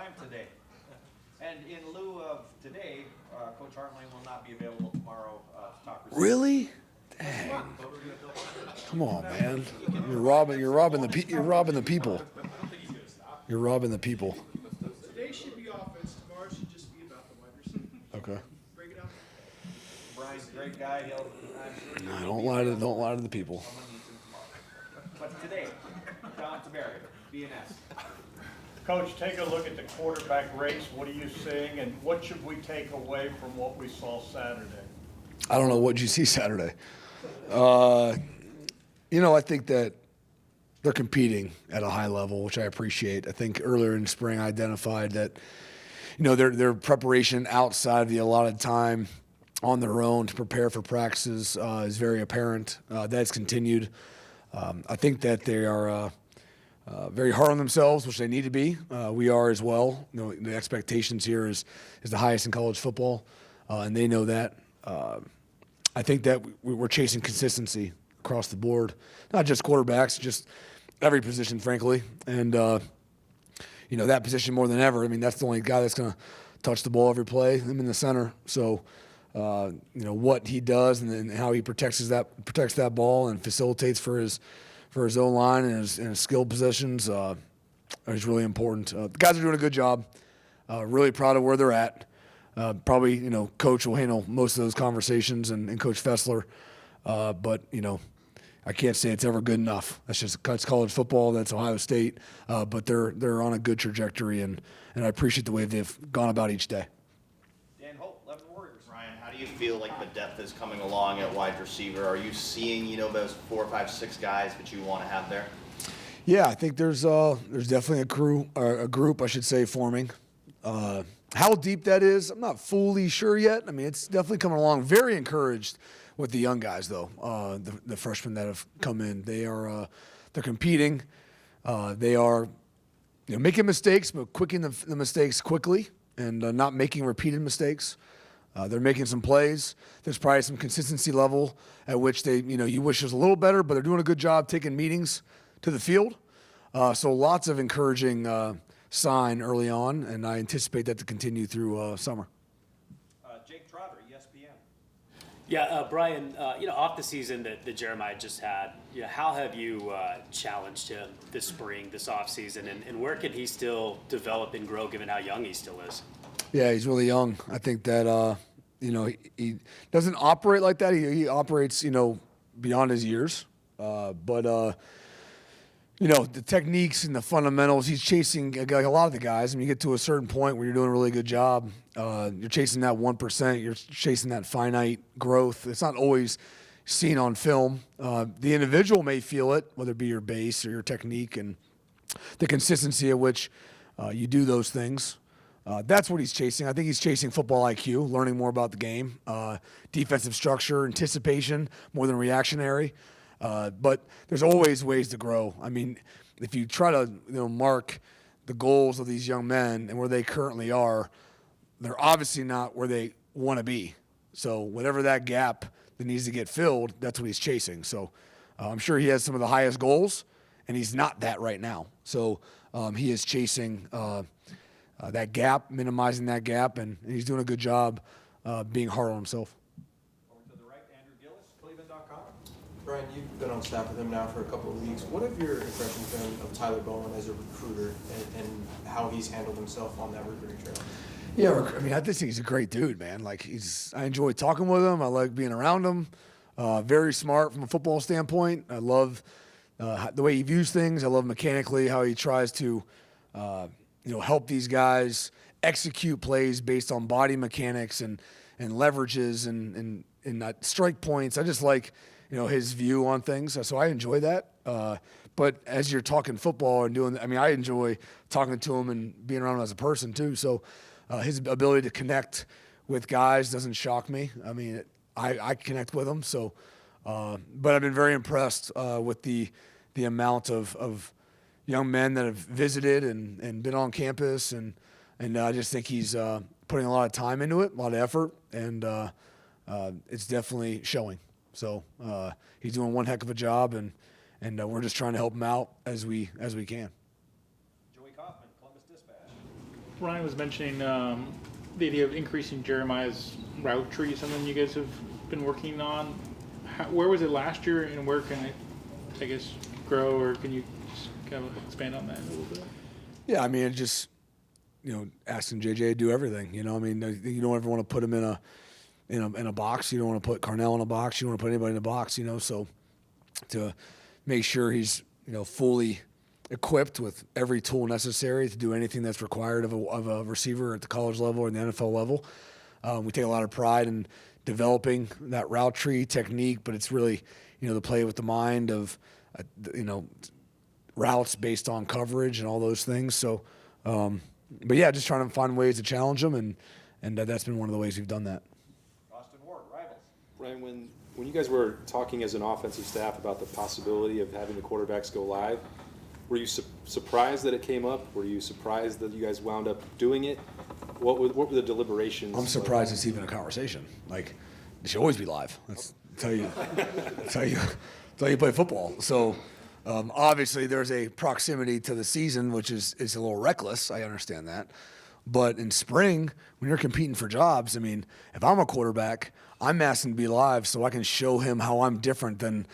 time today. And in lieu of today, Coach Hartline will not be available tomorrow to talk receivers. Really? Dang. Come on, man. You're robbing the people. You're robbing the people. Today should be offense. Tomorrow should just be about the wide receiver. Okay. Break it out. Brian's a great guy. No, don't lie to the people. Someone needs him tomorrow. But today, John Tavares, BNS. Coach, take a look at the quarterback race. What are you seeing, and what should we take away from what we saw Saturday? I don't know. What did you see Saturday? I think that they're competing at a high level, which I appreciate. I think earlier in spring I identified that, their preparation outside of the allotted time on their own to prepare for practices is very apparent. That's continued. I think that they are very hard on themselves, which they need to be. We are as well. The expectations here is the highest in college football, and they know that. I think that we're chasing consistency across the board, not just quarterbacks, just every position, frankly. And, that position more than ever. I mean, that's the only guy that's going to touch the ball every play, him in the center. So, what he does and how he protects that ball and facilitates for his O-line and his skill positions is really important. The guys are doing a good job. Really proud of where they're at. Probably, Coach will handle most of those conversations and Coach Fessler. But, I can't say it's ever good enough. That's college football. That's Ohio State. But they're on a good trajectory, and I appreciate the way they've gone about each day. Dan Holt, 11 Warriors. Ryan, how do you feel like the depth is coming along at wide receiver? Are you seeing, those 4, 5, 6 guys that you want to have there? Yeah, I think there's definitely a group, I should say, forming. How deep that is, I'm not fully sure yet. I mean, it's definitely coming along. Very encouraged with the young guys, though. The freshmen that have come in, they're competing. They are making mistakes, but quicking the mistakes quickly and not making repeated mistakes. They're making some plays. There's probably some consistency level at which they, you wish it was a little better, but they're doing a good job taking meetings to the field. So lots of encouraging sign early on, and I anticipate that to continue through summer. Jake Trotter, ESPN. Yeah, Brian, off the season that Jeremiah just had, how have you challenged him this spring, this offseason, and where can he still develop and grow given how young he still is? Yeah, he's really young. I think that, he doesn't operate like that. He operates, beyond his years. But the techniques and the fundamentals, he's chasing, like a lot of the guys. I mean, you get to a certain point where you're doing a really good job. You're chasing that 1%. You're chasing that finite growth. It's not always seen on film. The individual may feel it, whether it be your base or your technique and the consistency at which you do those things. That's what he's chasing. I think he's chasing football IQ, learning more about the game, defensive structure, anticipation, more than reactionary. But there's always ways to grow. I mean, if you try to mark the goals of these young men and where they currently are, they're obviously not where they want to be. So whatever that gap that needs to get filled, that's what he's chasing. So I'm sure he has some of the highest goals, and he's not that right now. So he is chasing that gap, minimizing that gap, and he's doing a good job being hard on himself. Over to the right, Andrew Gillis, Cleveland.com. Brian, you've been on staff with him now for a couple of weeks. What have your impressions been of Tyler Bowen as a recruiter and how he's handled himself on that recruiting trail? Yeah, I mean, I just think he's a great dude, man. Like, I enjoy talking with him. I like being around him. Very smart from a football standpoint. I love the way he views things. I love mechanically how he tries to, help these guys execute plays based on body mechanics and leverages and strike points. I just like, his view on things. So I enjoy that. But as you're talking football and I enjoy talking to him and being around him as a person too. So his ability to connect with guys doesn't shock me. I mean, I connect with him. So, but I've been very impressed with the amount of young men that have visited and been on campus. And I just think he's putting a lot of time into it, a lot of effort, and it's definitely showing. So he's doing one heck of a job, and we're just trying to help him out as we can. Joey Kaufman, Columbus Dispatch. Ryan was mentioning the idea of increasing Jeremiah's route tree, something you guys have been working on. Where was it last year, and where can it, I guess, grow, or can you just kind of expand on that a little bit? Yeah, I mean, just, asking JJ to do everything. You don't ever want to put him in a box. You don't want to put Carnell in a box. You don't want to put anybody in a box. So to make sure he's fully equipped with every tool necessary to do anything that's required of a receiver at the college level or the NFL level. We take a lot of pride in developing that route tree technique, but it's really, the play with the mind of, routes based on coverage and all those things. So, but yeah, just trying to find ways to challenge them, and that's been one of the ways we've done that. Austin Ward, Rivals. Ryan, when you guys were talking as an offensive staff about the possibility of having the quarterbacks go live, were you surprised that it came up? Were you surprised that you guys wound up doing it? What were the deliberations? I'm surprised it's even a conversation. Like, it should always be live. That's how you play football. So, obviously, there's a proximity to the season, which is a little reckless. I understand that. But in spring, when you're competing for jobs, I mean, if I'm a quarterback, I'm asking to be live so I can show him how I'm different than,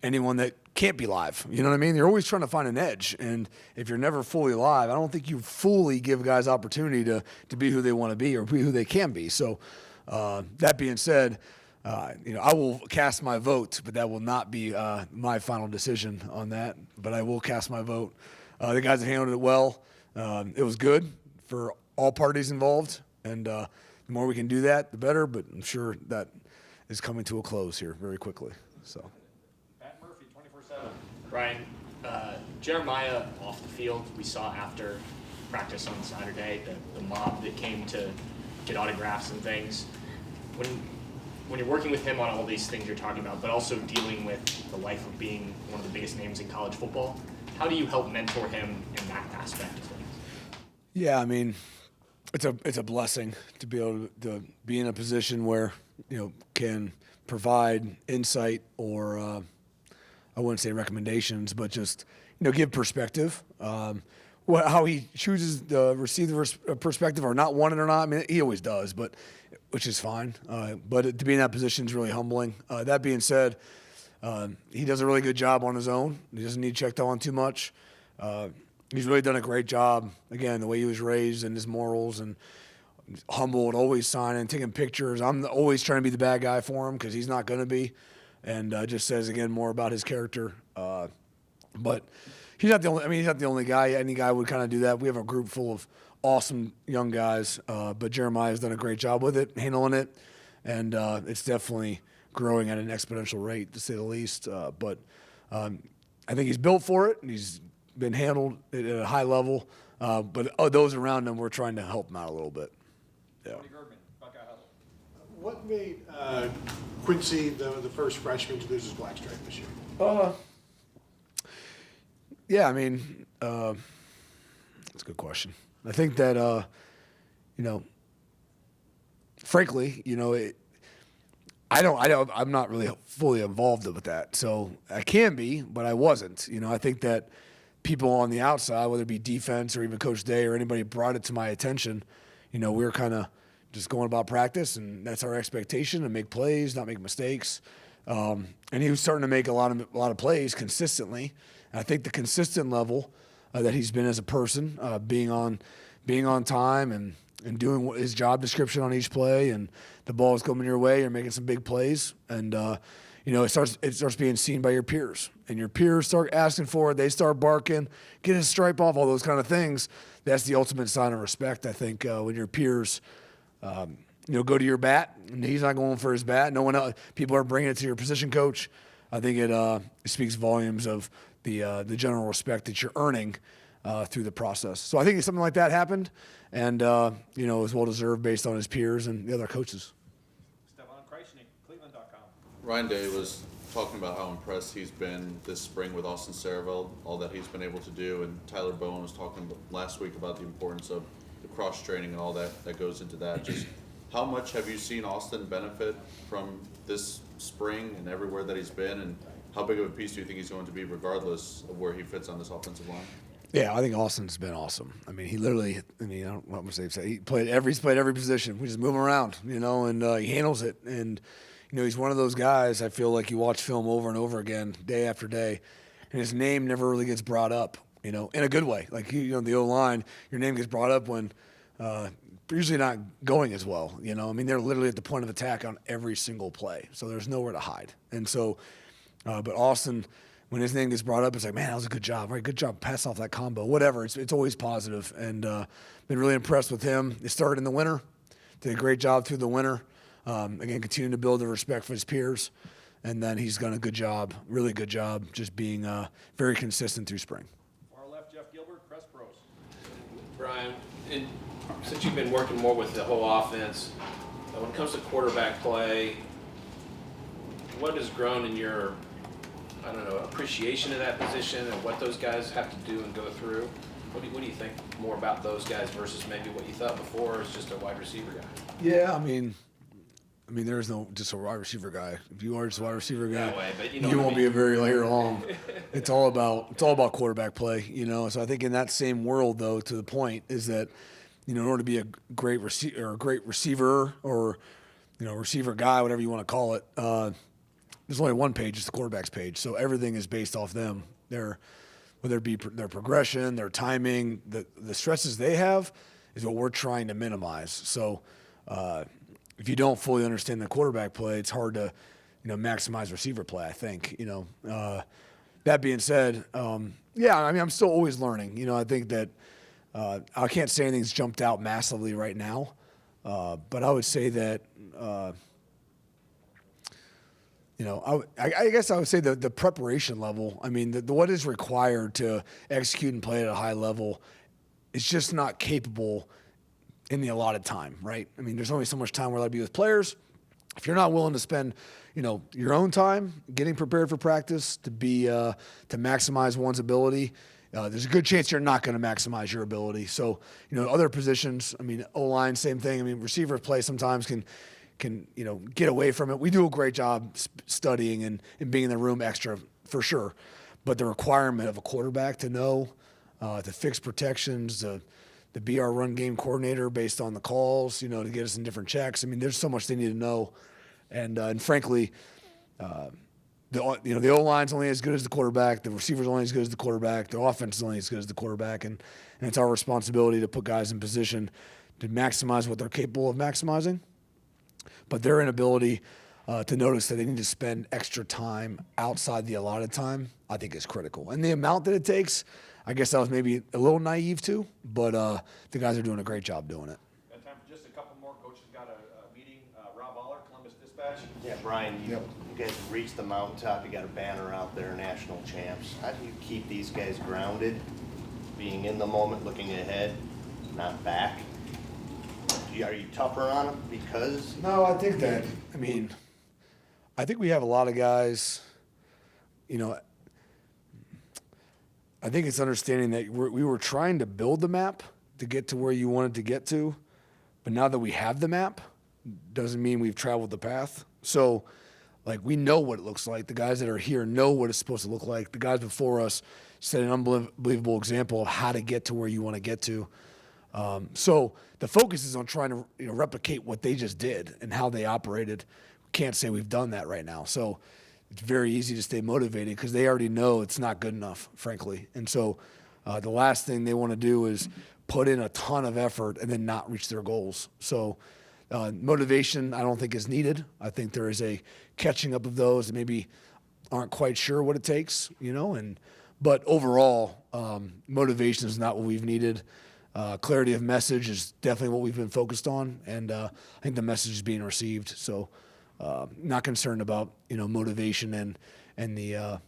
anyone that can't be live. You know what I mean? You're always trying to find an edge. And if you're never fully live, I don't think you fully give guys opportunity to be who they want to be or be who they can be. So that being said, I will cast my vote, but that will not be my final decision on that. But I will cast my vote. The guys have handled it well. It was good for all parties involved. And the more we can do that, the better. But I'm sure that is coming to a close here very quickly. So. Pat Murphy, 24/7. Ryan, Jeremiah off the field, we saw after practice on Saturday, the mob that came to get autographs and things. When you're working with him on all these things you're talking about, but also dealing with the life of being one of the biggest names in college football, how do you help mentor him in that aspect of things? Yeah, I mean, it's a blessing to be able to be in a position where, can provide insight or I wouldn't say recommendations, but just, give perspective. How he chooses to receive the perspective or not want it or not, I mean, he always does, but which is fine. But to be in that position is really humbling. That being said, he does a really good job on his own. He doesn't need checked on too much. He's really done a great job, again, the way he was raised and his morals, and humbled, always signing, taking pictures. I'm always trying to be the bad guy for him because he's not going to be. And just says, again, more about his character. But he's not the only. I mean, he's not the only guy. Any guy would kind of do that. We have a group full of awesome young guys, but Jeremiah's done a great job with it, handling it, and it's definitely growing at an exponential rate, to say the least. But I think he's built for it, and he's been handled at a high level. But those around him, we're trying to help him out a little bit. Yeah. Cody Girdman, Buckeye Huddle. What made Quincy the first freshman to lose his black stripe this year? Yeah, I mean, that's a good question. I think that, frankly, I'm not really fully involved with that. So I can be, but I wasn't. I think that people on the outside, whether it be defense or even Coach Day or anybody, brought it to my attention. We were kind of just going about practice, and that's our expectation, to make plays, not make mistakes. And he was starting to make a lot of plays consistently. And I think the consistent level that he's been as a person, being on time and doing his job description on each play, and the ball is coming your way, you're making some big plays, and it starts being seen by your peers, and your peers start asking for it. They start barking, get his stripe off, all those kind of things. That's the ultimate sign of respect, I think, when your peers, go to your bat, and he's not going for his bat. No one else. People are bringing it to your position coach. I think it speaks volumes of the general respect that you're earning through the process. So I think something like that happened, and it was well deserved based on his peers and the other coaches. Stefan Kreisnig, Cleveland.com. Ryan Day was talking about how impressed he's been this spring with Austin Saraville, all that he's been able to do, and Tyler Bowen was talking last week about the importance of the cross training and all that goes into that. Just how much have you seen Austin benefit from this spring and everywhere that he's been, and how big of a piece do you think he's going to be regardless of where he fits on this offensive line? Yeah, I think Austin's been awesome. I mean, he literally, I mean, I don't know what I'm going to say. He's played every position. We just move him around, and he handles it. And, he's one of those guys, I feel like you watch film over and over again, day after day, and his name never really gets brought up, in a good way. Like, the O-line, your name gets brought up when usually not going as well, I mean, they're literally at the point of attack on every single play. So there's nowhere to hide. And so, but Austin, when his name gets brought up, it's like, man, that was a good job. Right, good job, pass off that combo. Whatever, it's always positive, and been really impressed with him. It started in the winter, did a great job through the winter. Again, continuing to build the respect for his peers, and then he's done a good job, really good job, just being very consistent through spring. Far left, Jeff Gilbert, Press Pros. Brian, since you've been working more with the whole offense, when it comes to quarterback play, what has grown in your appreciation of that position and what those guys have to do and go through? What do you think more about those guys versus maybe what you thought before as just a wide receiver guy? Yeah, I mean, there's no just a wide receiver guy. If you are just a wide receiver guy, That way, but you won't be very long. It's all about quarterback play, So I think in that same world, though, to the point is that, in order to be a great receiver or receiver guy, whatever you want to call it, there's only one page, it's the quarterback's page. So everything is based off them. Whether it be their progression, their timing, the stresses they have is what we're trying to minimize. So if you don't fully understand the quarterback play, it's hard to, maximize receiver play, I think. That being said, I'm still always learning. I think that I can't say anything's jumped out massively right now, but I would say that I guess I would say the preparation level, I mean, what is required to execute and play at a high level is just not capable in the allotted time, right? I mean, there's only so much time we're allowed to be with players. If you're not willing to spend, your own time getting prepared for practice to maximize one's ability, there's a good chance you're not going to maximize your ability. So, other positions, I mean, O-line, same thing. I mean, receiver play sometimes can get away from it. We do a great job studying and being in the room extra for sure. But the requirement of a quarterback to know, to fix protections, to be our run game coordinator based on the calls, to get us in different checks. I mean, there's so much they need to know. And frankly, the O-line's only as good as the quarterback. The receiver's only as good as the quarterback. The offense is only as good as the quarterback. And it's our responsibility to put guys in position to maximize what they're capable of maximizing. But their inability to notice that they need to spend extra time outside the allotted time, I think is critical. And the amount that it takes, I guess I was maybe a little naive to, but the guys are doing a great job doing it. Got time for just a couple more. Coach has got a meeting. Rob Aller, Columbus Dispatch. Yeah, Brian, you guys reached the mountaintop. You got a banner out there, national champs. How do you keep these guys grounded, being in the moment, looking ahead, not back? Are you tougher on them because? No, I think we have a lot of guys, I think it's understanding that we were trying to build the map to get to where you wanted to get to, but now that we have the map, doesn't mean we've traveled the path. So, we know what it looks like. The guys that are here know what it's supposed to look like. The guys before us set an unbelievable example of how to get to where you want to get to. So the focus is on trying to replicate what they just did and how they operated. Can't say we've done that right now. So it's very easy to stay motivated because they already know it's not good enough, frankly. And so the last thing they want to do is put in a ton of effort and then not reach their goals. So motivation, I don't think is needed. I think there is a catching up of those that maybe aren't quite sure what it takes, but overall, motivation is not what we've needed. Clarity of message is definitely what we've been focused on, and I think the message is being received. So, not concerned about motivation and the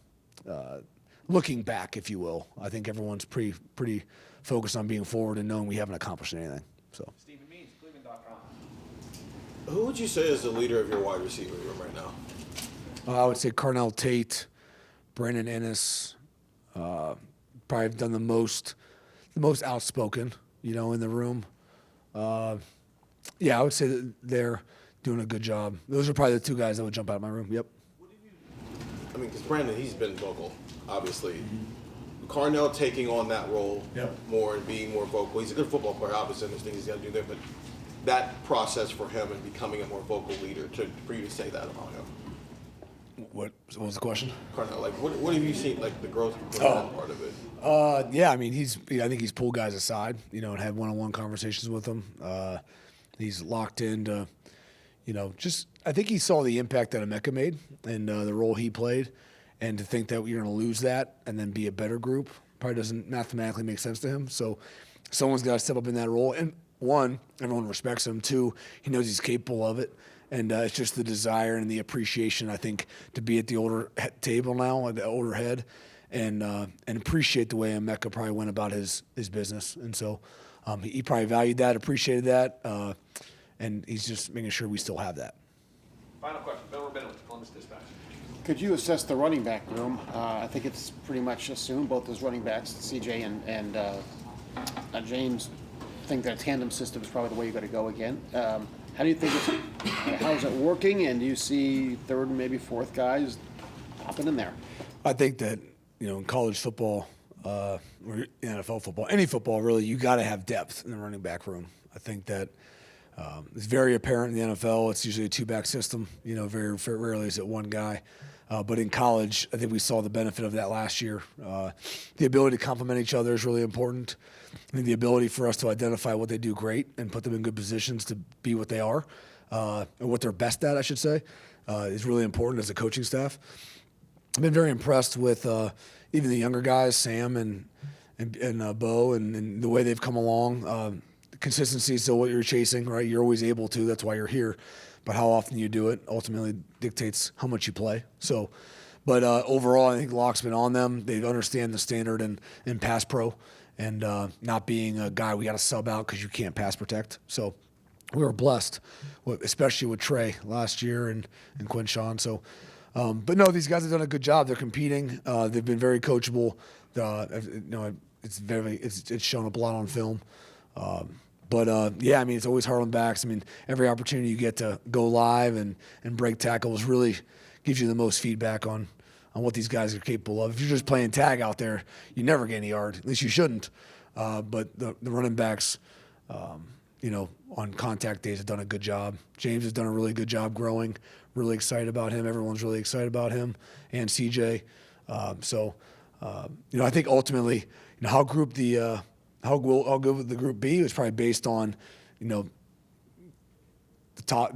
looking back, if you will. I think everyone's pretty focused on being forward and knowing we haven't accomplished anything. So, Stephen Means, Cleveland.com. Who would you say is the leader of your wide receiver room right now? I would say Carnell Tate, Brandon Ennis, probably have done the most outspoken, in the room. I would say that they're doing a good job. Those are probably the two guys that would jump out of my room. Yep. Because Brandon, he's been vocal, obviously. Carnell taking on that role Yep. more and being more vocal. He's a good football player, obviously, and there's things he's got to do there, but that process for him and becoming a more vocal leader, for you to say that about him. What was the question? Carnell, like, what have you seen, like, the growth from that part of it? Yeah, I mean, I think he's pulled guys aside, and had one-on-one conversations with them. He's locked into, I think he saw the impact that Emeka made and the role he played, and to think that you're going to lose that and then be a better group probably doesn't mathematically make sense to him. So someone's got to step up in that role. And one, everyone respects him. Two, he knows he's capable of it. And it's just the desire and the appreciation, I think, to be at the older table now, at the older head, and appreciate the way Emeka probably went about his business. And so he probably valued that, appreciated that, and he's just making sure we still have that. Final question, Bill Rubin with Columbus Dispatch. Could you assess the running back room? I think it's pretty much assumed both those running backs, CJ and James, think that a tandem system is probably the way you got to go again. How do you think how is it working? And do you see third and maybe fourth guys popping in there? I think that, in college football, or NFL football, any football really, you got to have depth in the running back room. I think that it's very apparent in the NFL. It's usually a two-back system. Very rarely is it one guy. But in college, I think we saw the benefit of that last year. The ability to complement each other is really important. I think the ability for us to identify what they do great and put them in good positions to be what they are, or what they're best at, I should say, is really important as a coaching staff. I've been very impressed with even the younger guys, Sam and Bo, and the way they've come along. Consistency is still what you're chasing, right? You're always able to. That's why you're here. But how often you do it ultimately dictates how much you play. So, but overall, I think Locke's been on them. They understand the standard in pass pro, and not being a guy we got to sub out because you can't pass protect. So we were blessed, especially with Trey last year and Quinshawn. So, but no, these guys have done a good job. They're competing. They've been very coachable. It's shown up a lot on film. Yeah, I mean, it's always hard on backs. I mean, every opportunity you get to go live and break tackles really gives you the most feedback on what these guys are capable of. If you're just playing tag out there, you never get any yard. At least you shouldn't. But the running backs, on contact days have done a good job. James has done a really good job growing. Really excited about him. Everyone's really excited about him and CJ. I think ultimately, how good the group be was probably based on, the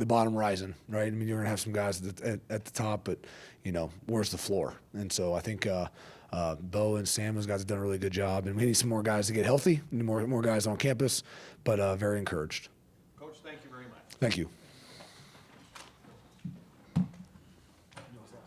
bottom rising, right? I mean, you're gonna have some guys at the top, but where's the floor? And so I think Bo and Sam, those guys have done a really good job, and we need some more guys to get healthy, more guys on campus, but very encouraged. Coach, thank you very much. Thank you.